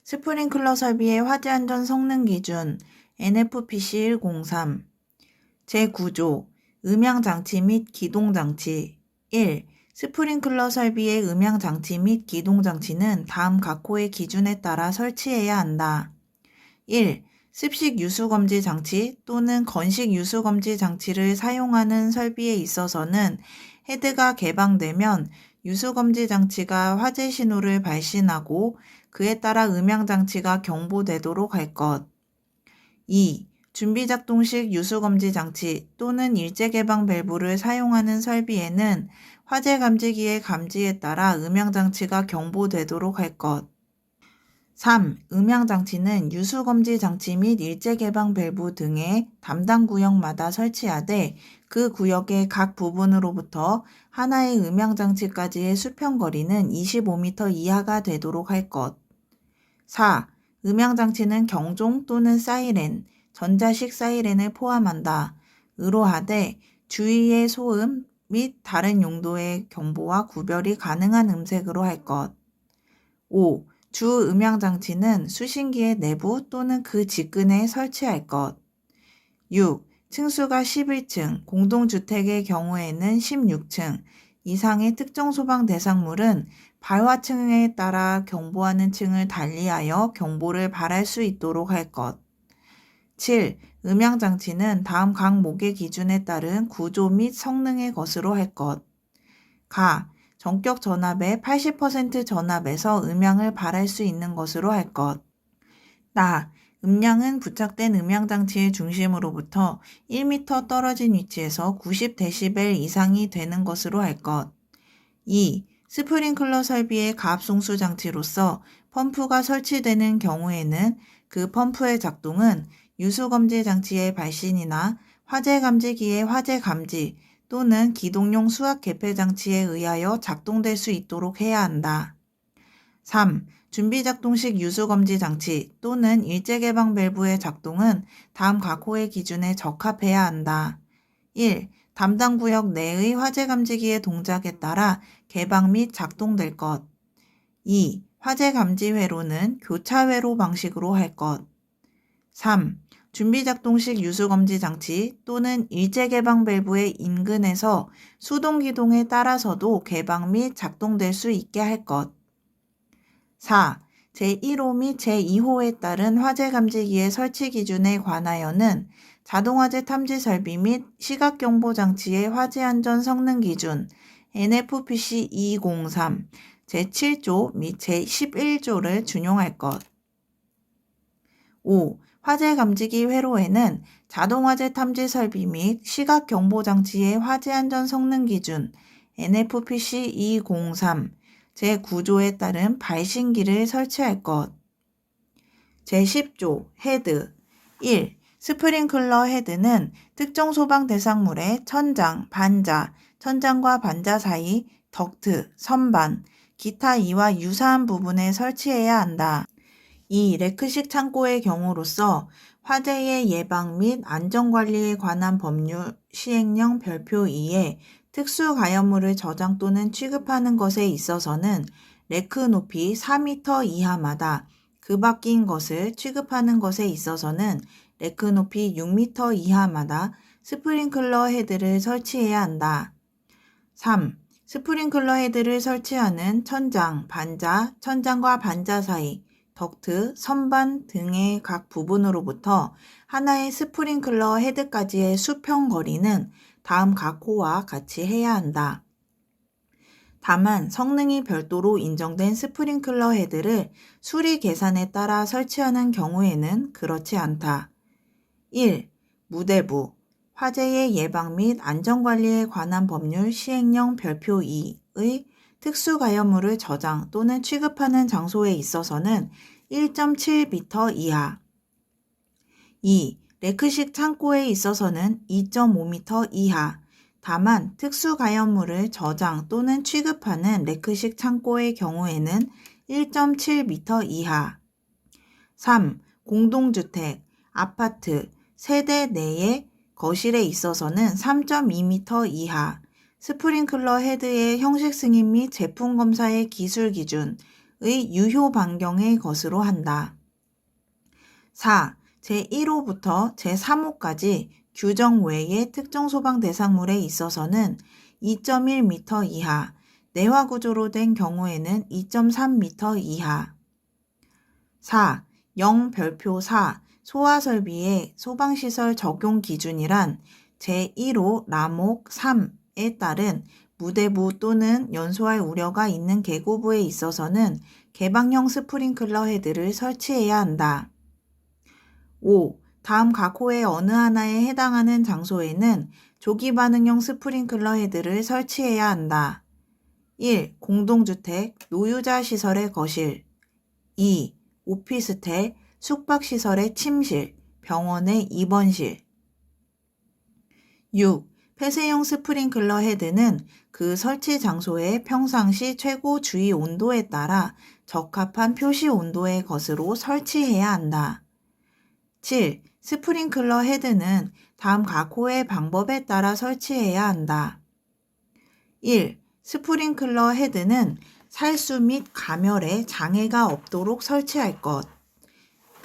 스프링클러 설비의 화재 안전 성능 기준 NFPC 103 제9조 음향장치 및 기동장치 1. 스프링클러 설비의 음향장치 및 기동장치는 다음 각호의 기준에 따라 설치해야 한다. 1. 습식 유수검지 장치 또는 건식 유수검지 장치를 사용하는 설비에 있어서는 헤드가 개방되면 유수검지 장치가 화재 신호를 발신하고 그에 따라 음향장치가 경보되도록 할 것. 2. 준비작동식 유수검지 장치 또는 일제개방 밸브를 사용하는 설비에는 화재 감지기의 감지에 따라 음향장치가 경보되도록 할 것. 3. 음향장치는 유수검지 장치 및 일제개방 밸브 등의 담당 구역마다 설치하되 그 구역의 각 부분으로부터 하나의 음향장치까지의 수평거리는 25m 이하가 되도록 할 것. 4. 음향장치는 경종 또는 사이렌, 전자식 사이렌을 포함한다. 의로하되 주위의 소음 및 다른 용도의 경보와 구별이 가능한 음색으로 할 것. 5. 주 음향장치는 수신기의 내부 또는 그 직근에 설치할 것. 6. 층수가 11층, 공동주택의 경우에는 16층 이상의 특정 소방 대상물은 발화층에 따라 경보하는 층을 달리하여 경보를 발할 수 있도록 할 것. 7. 음향장치는 다음 각목의 기준에 따른 구조 및 성능의 것으로 할 것. 가. 전격 전압의 80% 전압에서 음향을 발할 수 있는 것으로 할 것. 나. 음량은 부착된 음향장치의 중심으로부터 1m 떨어진 위치에서 90dB 이상이 되는 것으로 할 것. 2. 스프링클러 설비의 가압송수 장치로서 펌프가 설치되는 경우에는 그 펌프의 작동은 유수검지 장치의 발신이나 화재 감지기의 화재 감지 또는 기동용 수압 개폐 장치에 의하여 작동될 수 있도록 해야 한다. 3. 준비작동식 유수검지 장치 또는 일제개방 밸브의 작동은 다음 각호의 기준에 적합해야 한다. 1. 담당 구역 내의 화재 감지기의 동작에 따라 개방 및 작동될 것. 2. 화재 감지 회로는 교차 회로 방식으로 할 것. 3. 준비작동식 유수검지 장치 또는 일제개방 밸브의 인근에서 수동기동에 따라서도 개방 및 작동될 수 있게 할 것. 4. 제1호 및 제2호에 따른 화재 감지기의 설치 기준에 관하여는 자동화재 탐지 설비 및 시각경보 장치의 화재 안전 성능 기준 NFPC 203 제7조 및 제11조를 준용할 것. 5. 화재 감지기 회로에는 자동화재 탐지 설비 및 시각경보 장치의 화재 안전 성능 기준 NFPC 203 제9조에 따른 발신기를 설치할 것. 제10조 헤드 1. 스프링클러 헤드는 특정 소방 대상물의 천장, 반자, 천장과 반자 사이, 덕트, 선반, 기타 이와 유사한 부분에 설치해야 한다. 2. 레크식 창고의 경우로서 화재의 예방 및 안전관리에 관한 법률 시행령 별표 2에 특수 가연물을 저장 또는 취급하는 것에 있어서는 레크 높이 4m 이하마다 그 밖인 것을 취급하는 것에 있어서는 레크 높이 6m 이하마다 스프링클러 헤드를 설치해야 한다. 3. 스프링클러 헤드를 설치하는 천장, 반자, 천장과 반자 사이, 덕트, 선반 등의 각 부분으로부터 하나의 스프링클러 헤드까지의 수평 거리는 다음 각호와 같이 해야 한다. 다만 성능이 별도로 인정된 스프링클러 헤드를 수리 계산에 따라 설치하는 경우에는 그렇지 않다. 1. 무대부 화재의 예방 및 안전관리에 관한 법률 시행령 별표 2의 특수가연물을 저장 또는 취급하는 장소에 있어서는 1.7m 이하. 2. 레크식 창고에 있어서는 2.5m 이하. 다만 특수가연물을 저장 또는 취급하는 레크식 창고의 경우에는 1.7m 이하. 3. 공동주택, 아파트, 세대 내의 거실에 있어서는 3.2m 이하. 스프링클러 헤드의 형식 승인 및 제품 검사의 기술 기준, 유효 반경의 것으로 한다. 4. 제1호부터 제3호까지 규정 외의 특정 소방 대상물에 있어서는 2.1m 이하, 내화 구조로 된 경우에는 2.3m 이하. 4. 0별표 4. 소화 설비의 소방시설 적용 기준이란 제1호 라목 3에 따른 무대부 또는 연소할 우려가 있는 계고부에 있어서는 개방형 스프링클러 헤드를 설치해야 한다. 5. 다음 각 호의 어느 하나에 해당하는 장소에는 조기 반응형 스프링클러 헤드를 설치해야 한다. 1. 공동주택, 노유자 시설의 거실. 2. 오피스텔, 숙박시설의 침실, 병원의 입원실. 6. 폐쇄형 스프링클러 헤드는 그 설치 장소의 평상시 최고 주의 온도에 따라 적합한 표시 온도의 것으로 설치해야 한다. 7. 스프링클러 헤드는 다음 각 호의 방법에 따라 설치해야 한다. 1. 스프링클러 헤드는 살수 및 가멸에 장애가 없도록 설치할 것.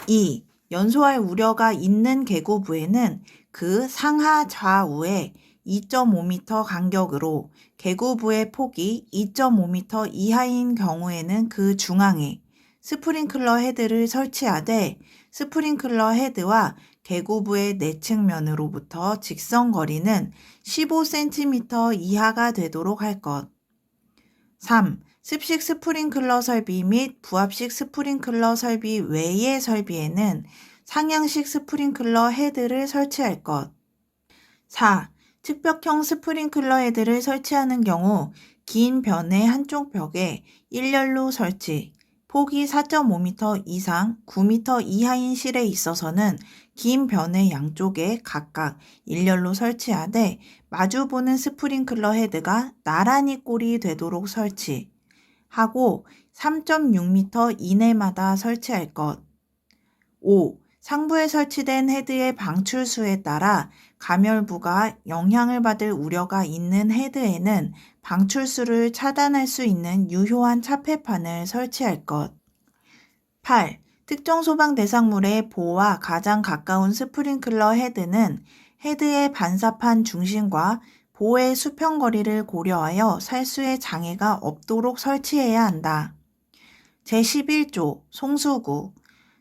2. 연소할 우려가 있는 계고부에는 그 상하 좌우에 2.5m 간격으로 계고부의 폭이 2.5m 이하인 경우에는 그 중앙에 스프링클러 헤드를 설치하되 스프링클러 헤드와 계고부의 내측면으로부터 직선 거리는 15cm 이하가 되도록 할 것. 3. 습식 스프링클러 설비 및 부합식 스프링클러 설비 외의 설비에는 상향식 스프링클러 헤드를 설치할 것. 4. 측벽형 스프링클러 헤드를 설치하는 경우 긴 변의 한쪽 벽에 일렬로 설치, 폭이 4.5m 이상 9m 이하인 실에 있어서는 긴 변의 양쪽에 각각 일렬로 설치하되 마주보는 스프링클러 헤드가 나란히 꼴이 되도록 설치하고 3.6m 이내마다 설치할 것. 5. 상부에 설치된 헤드의 방출수에 따라 가멸부가 영향을 받을 우려가 있는 헤드에는 방출수를 차단할 수 있는 유효한 차폐판을 설치할 것. 8. 특정 소방 대상물의 보호와 가장 가까운 스프링클러 헤드는 헤드의 반사판 중심과 보호의 수평거리를 고려하여 살수의 장애가 없도록 설치해야 한다. 제11조 송수구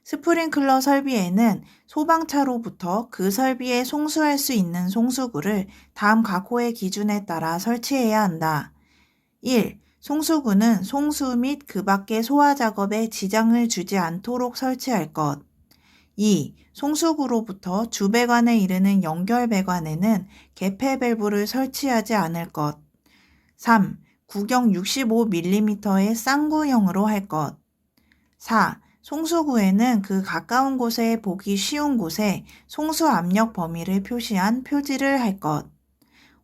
스프링클러 설비에는 소방차로부터 그 설비에 송수할 수 있는 송수구를 다음 각 호의 기준에 따라 설치해야 한다. 1. 송수구는 송수 및 그 밖의 소화 작업에 지장을 주지 않도록 설치할 것. 2. 송수구로부터 주배관에 이르는 연결배관에는 개폐 밸브를 설치하지 않을 것. 3. 구경 65mm의 쌍구형으로 할 것. 4. 송수구에는 그 가까운 곳에 보기 쉬운 곳에 송수 압력 범위를 표시한 표지를 할 것.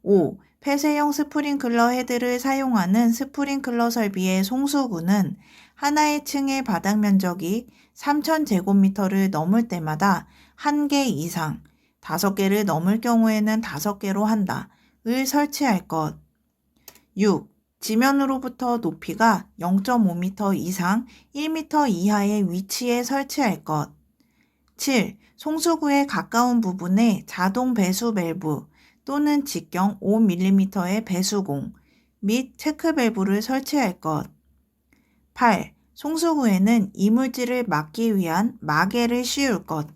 5. 폐쇄형 스프링클러 헤드를 사용하는 스프링클러 설비의 송수구는 하나의 층의 바닥 면적이 3,000제곱미터를 넘을 때마다 1개 이상, 5개를 넘을 경우에는 5개로 한다.을 설치할 것. 6. 지면으로부터 높이가 0.5m 이상 1m 이하의 위치에 설치할 것. 7. 송수구에 가까운 부분에 자동 배수 밸브 또는 직경 5mm의 배수공 및 체크 밸브를 설치할 것. 8. 송수구에는 이물질을 막기 위한 마개를 씌울 것.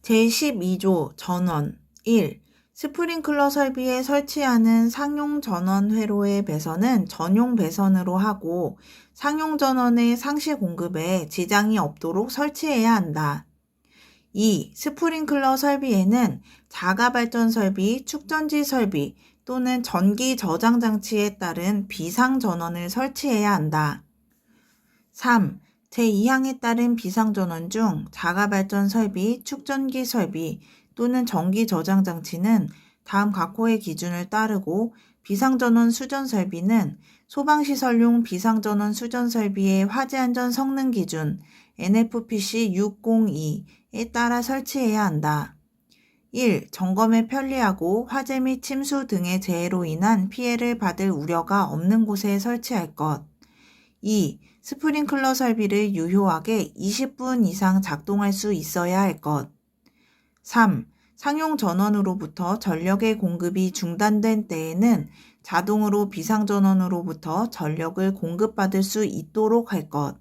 제12조 전원 1. 스프링클러 설비에 설치하는 상용 전원 회로의 배선은 전용 배선으로 하고 상용 전원의 상시 공급에 지장이 없도록 설치해야 한다. 2. 스프링클러 설비에는 자가 발전 설비, 축전지 설비 또는 전기 저장 장치에 따른 비상 전원을 설치해야 한다. 3. 제2항에 따른 비상 전원 중 자가 발전 설비, 축전기 설비 또는 전기 저장 장치는 다음 각 호의 기준을 따르고 비상전원 수전 설비는 소방시설용 비상전원 수전 설비의 화재 안전 성능 기준 NFPC 602에 따라 설치해야 한다. 1. 점검에 편리하고 화재 및 침수 등의 재해로 인한 피해를 받을 우려가 없는 곳에 설치할 것. 2. 스프링클러 설비를 유효하게 20분 이상 작동할 수 있어야 할 것. 3. 상용 전원으로부터 전력의 공급이 중단된 때에는 자동으로 비상전원으로부터 전력을 공급받을 수 있도록 할 것.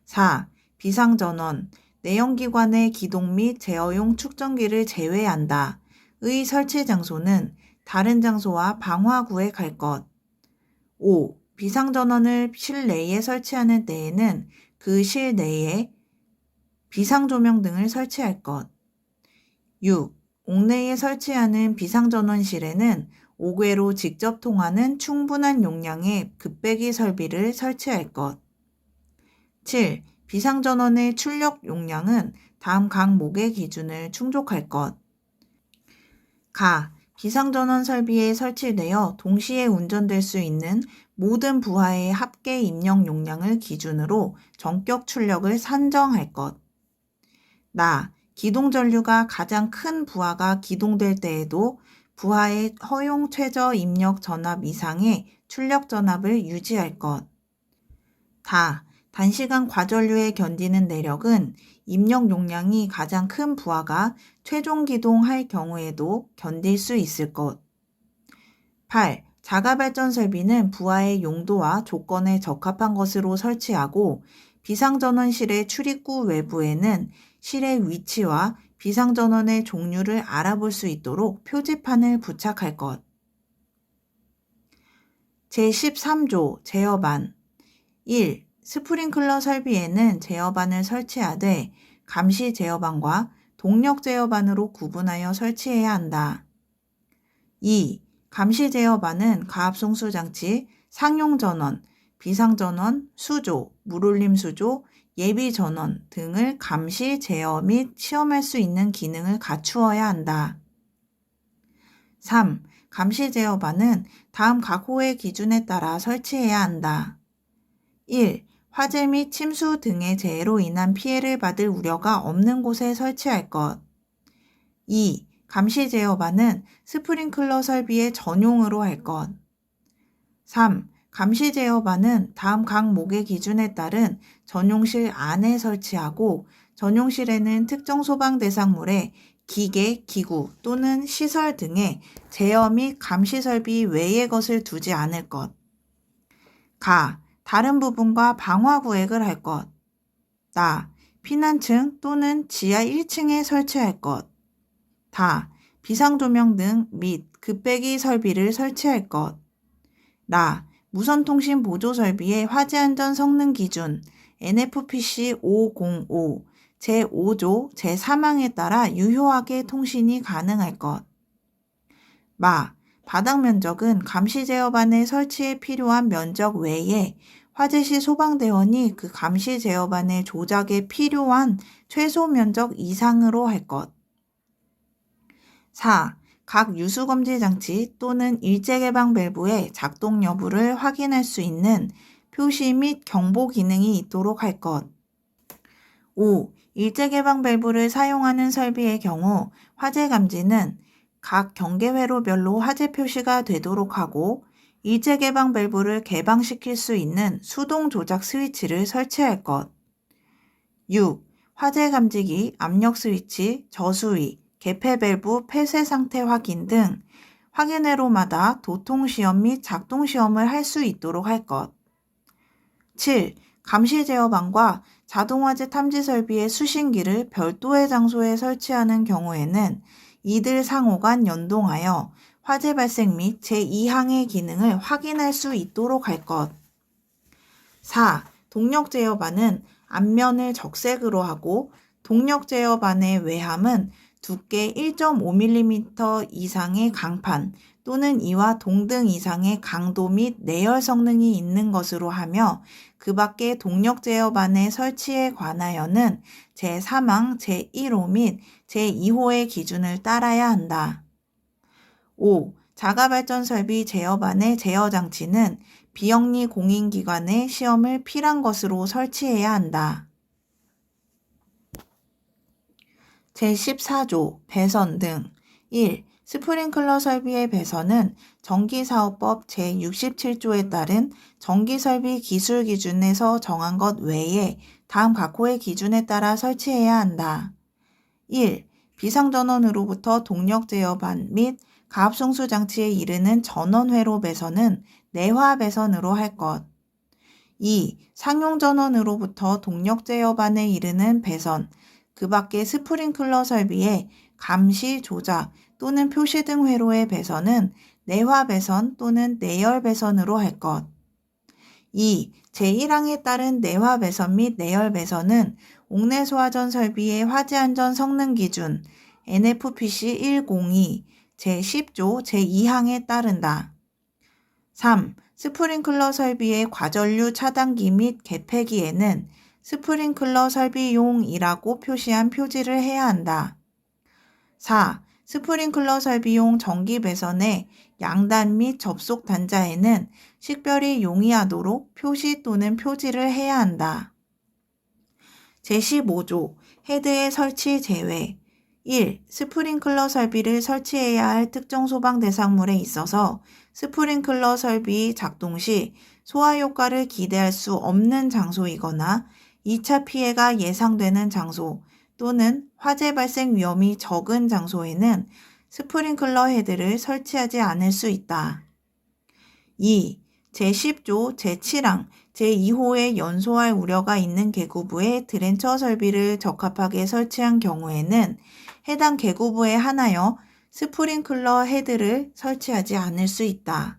4. 비상전원, 내연기관의 기동 및 제어용 축전기를 제외한다. 의 설치 장소는 다른 장소와 방화구에 갈 것. 5. 비상전원을 실내에 설치하는 때에는 그 실내에 비상조명 등을 설치할 것. 6. 옥내에 설치하는 비상전원실에는 5궤로 직접 통하는 충분한 용량의 급배기 설비를 설치할 것. 7. 비상전원의 출력 용량은 다음 각목의 기준을 충족할 것. 가. 비상전원 설비에 설치되어 동시에 운전될 수 있는 모든 부하의 합계 입력 용량을 기준으로 전격 출력을 산정할 것. 나. 기동전류가 가장 큰 부하가 기동될 때에도 부하의 허용 최저 입력 전압 이상의 출력 전압을 유지할 것. 다. 단시간 과전류에 견디는 내력은 입력 용량이 가장 큰 부하가 최종 기동할 경우에도 견딜 수 있을 것. 8. 자가발전 설비는 부하의 용도와 조건에 적합한 것으로 설치하고 비상전원실의 출입구 외부에는 실의 위치와 비상전원의 종류를 알아볼 수 있도록 표지판을 부착할 것. 제13조 제어반 1. 스프링클러 설비에는 제어반을 설치하되 감시 제어반과 동력 제어반으로 구분하여 설치해야 한다. 2. 감시 제어반은 가압송수 장치, 상용 전원, 비상 전원, 수조, 물올림 수조, 예비 전원 등을 감시, 제어 및 시험할 수 있는 기능을 갖추어야 한다. 3. 감시 제어반은 다음 각 호의 기준에 따라 설치해야 한다. 1. 화재 및 침수 등의 재해로 인한 피해를 받을 우려가 없는 곳에 설치할 것. 2. 감시 제어반은 스프링클러 설비의 전용으로 할 것. 3. 감시 제어반은 다음 각목의 기준에 따른 전용실 안에 설치하고 전용실에는 특정 소방 대상물의 기계, 기구 또는 시설 등의 제어 및 감시 설비 외의 것을 두지 않을 것. 가. 다른 부분과 방화 구획을 할 것. 나. 피난층 또는 지하 1층에 설치할 것. 다. 비상조명 등 및 급배기 설비를 설치할 것. 라. 무선통신 보조 설비의 화재안전 성능 기준 NFPC 505 제5조 제3항에 따라 유효하게 통신이 가능할 것. 마. 바닥 면적은 감시 제어반의 설치에 필요한 면적 외에 화재 시 소방대원이 그 감시 제어반의 조작에 필요한 최소 면적 이상으로 할 것. 4. 각 유수검지 장치 또는 일제개방 밸브의 작동 여부를 확인할 수 있는 표시 및 경보 기능이 있도록 할 것. 5. 일제개방 밸브를 사용하는 설비의 경우 화재 감지는 각 경계회로별로 화재 표시가 되도록 하고 일제개방 밸브를 개방시킬 수 있는 수동 조작 스위치를 설치할 것. 6. 화재 감지기, 압력 스위치, 저수위, 개폐 밸브 폐쇄 상태 확인 등 확인회로마다 도통 시험 및 작동 시험을 할 수 있도록 할 것. 7. 감시 제어반과 자동화재 탐지 설비의 수신기를 별도의 장소에 설치하는 경우에는 이들 상호 간 연동하여 화재 발생 및 제2항의 기능을 확인할 수 있도록 할 것. 4. 동력 제어반은 앞면을 적색으로 하고 동력 제어반의 외함은 두께 1.5mm 이상의 강판 또는 이와 동등 이상의 강도 및 내열 성능이 있는 것으로 하며 그 밖에 동력 제어반의 설치에 관하여는 제3항 제1호 및 제2호의 기준을 따라야 한다. 5. 자가발전 설비 제어반의 제어 장치는 비영리 공인기관의 시험을 필한 것으로 설치해야 한다. 제14조 배선 등 1. 스프링클러 설비의 배선은 전기사업법 제67조에 따른 전기설비 기술 기준에서 정한 것 외에 다음 각호의 기준에 따라 설치해야 한다. 1. 비상전원으로부터 동력 제어반 및 가압송수 장치에 이르는 전원회로 배선은 내화 배선으로 할 것. 2. 상용 전원으로부터 동력 제어반에 이르는 배선, 그 밖에 스프링클러 설비의 감시, 조작 또는 표시 등 회로의 배선은 내화 배선 또는 내열 배선으로 할 것. 2. 제1항에 따른 내화 배선 및 내열 배선은 옥내 소화전 설비의 화재 안전 성능 기준 NFPC 102 제10조 제2항에 따른다. 3. 스프링클러 설비의 과전류 차단기 및 개폐기에는 스프링클러 설비용이라고 표시한 표지를 해야 한다. 4. 스프링클러 설비용 전기 배선의 양단 및 접속 단자에는 식별이 용이하도록 표시 또는 표지를 해야 한다. 제15조 헤드의 설치 제외 1. 스프링클러 설비를 설치해야 할 특정 소방 대상물에 있어서 스프링클러 설비 작동 시 소화 효과를 기대할 수 없는 장소이거나 2차 피해가 예상되는 장소 또는 화재 발생 위험이 적은 장소에는 스프링클러 헤드를 설치하지 않을 수 있다. 2. 제10조 제7항 제2호에 연소할 우려가 있는 계구부에 드렌처 설비를 적합하게 설치한 경우에는 해당 계구부에 한하여 스프링클러 헤드를 설치하지 않을 수 있다.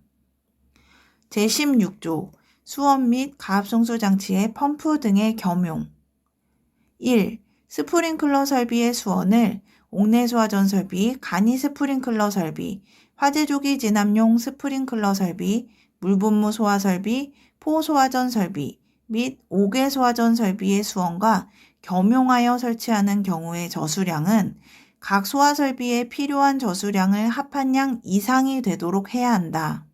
제16조 수원 및 가압송수 장치의 펌프 등의 겸용 1. 스프링클러 설비의 수원을 옥내 소화전 설비, 간이 스프링클러 설비, 화재 조기 진압용 스프링클러 설비, 물분무 소화 설비, 포소화전 설비 및 옥외 소화전 설비의 수원과 겸용하여 설치하는 경우의 저수량은 각 소화 설비에 필요한 저수량을 합한 양 이상이 되도록 해야 한다.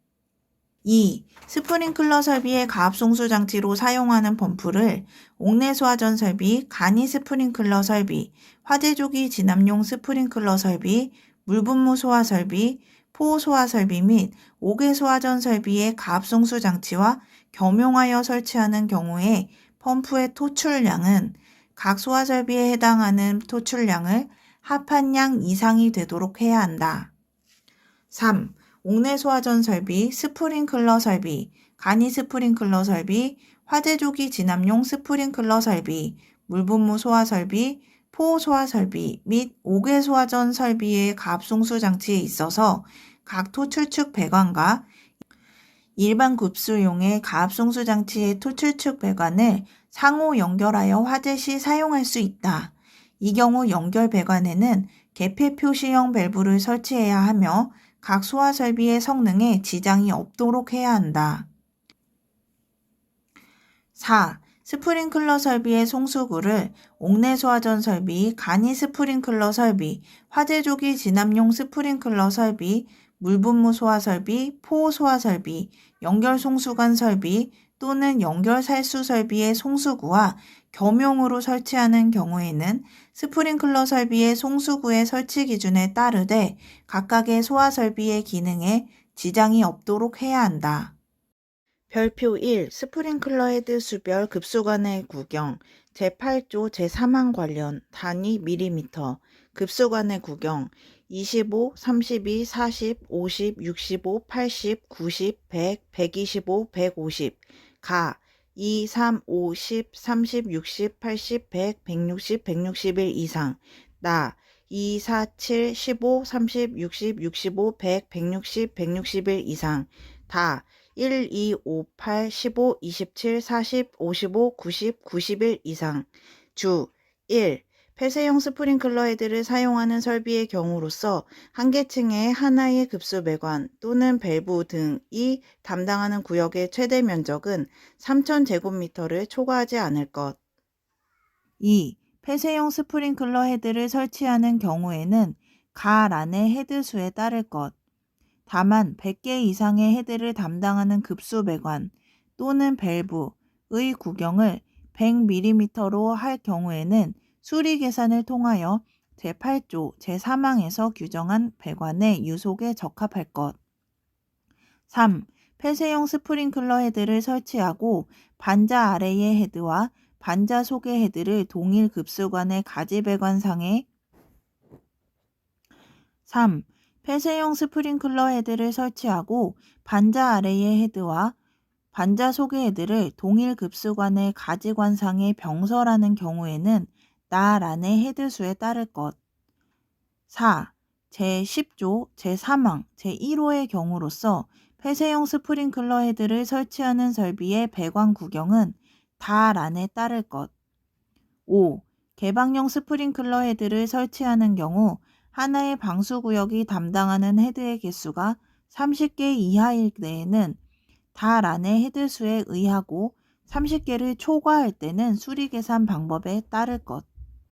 2. 스프링클러 설비의 가압송수 장치로 사용하는 펌프를 옥내 소화전 설비, 간이 스프링클러 설비, 화재 조기 진압용 스프링클러 설비, 물분무 소화 설비, 포 소화 설비 및 옥외 소화전 설비의 가압송수 장치와 겸용하여 설치하는 경우에 펌프의 토출량은 각 소화 설비에 해당하는 토출량을 합한 양 이상이 되도록 해야 한다. 3. 옥내 소화전 설비, 스프링클러 설비, 간이 스프링클러 설비, 화재 조기 진압용 스프링클러 설비, 물분무 소화 설비, 포 소화 설비 및 옥외 소화전 설비의 가압송수 장치에 있어서 각 토출축 배관과 일반 급수용의 가압송수 장치의 토출축 배관을 상호 연결하여 화재 시 사용할 수 있다. 이 경우 연결 배관에는 개폐 표시형 밸브를 설치해야 하며 각 소화 설비의 성능에 지장이 없도록 해야 한다. 4. 스프링클러 설비의 송수구를 옥내 소화전 설비, 간이 스프링클러 설비, 화재 조기 진압용 스프링클러 설비, 물분무 소화 설비, 포 소화 설비, 연결 송수관 설비 또는 연결 살수 설비의 송수구와 겸용으로 설치하는 경우에는 스프링클러 설비의 송수구의 설치 기준에 따르되 각각의 소화 설비의 기능에 지장이 없도록 해야 한다. 별표 1. 스프링클러 헤드 수별 급수관의 구경 제8조 제3항 관련 단위 밀리미터 급수관의 구경 25, 32, 40, 50, 65, 80, 90, 100, 125, 150 가 2, 3, 5, 10, 30, 60, 80, 100, 160, 161 이상 나 2, 4, 7, 15, 30, 60, 65, 100, 160, 161 이상 다 1, 2, 5, 8, 15, 27, 40, 55, 90, 91 이상 주 1. 폐쇄형 스프링클러 헤드를 사용하는 설비의 경우로서 한 계층의 하나의 급수 배관 또는 밸브 등이 담당하는 구역의 최대 면적은 3,000제곱미터를 초과하지 않을 것. 2. 폐쇄형 스프링클러 헤드를 설치하는 경우에는 가란의 헤드 수에 따를 것. 다만 100개 이상의 헤드를 담당하는 급수 배관 또는 밸브의 구경을 100mm로 할 경우에는 수리 계산을 통하여 제8조 제3항에서 규정한 배관의 유속에 적합할 것. 3. 폐쇄용 스프링클러 헤드를 설치하고 반자 아래의 헤드와 반자 속의 헤드를 동일 급수관의 가지 배관상에 3. 폐쇄용 스프링클러 헤드를 설치하고 반자 아래의 헤드와 반자 속의 헤드를 동일 급수관의 가지관상에 병설하는 경우에는 나란의 헤드수에 따를 것. 4. 제10조 제3항 제1호의 경우로서 폐쇄용 스프링클러 헤드를 설치하는 설비의 배관 구경은 다란에 따를 것. 5. 개방용 스프링클러 헤드를 설치하는 경우 하나의 방수구역이 담당하는 헤드의 개수가 30개 이하일 때에는 다란의 헤드수에 의하고 30개를 초과할 때는 수리계산 방법에 따를 것.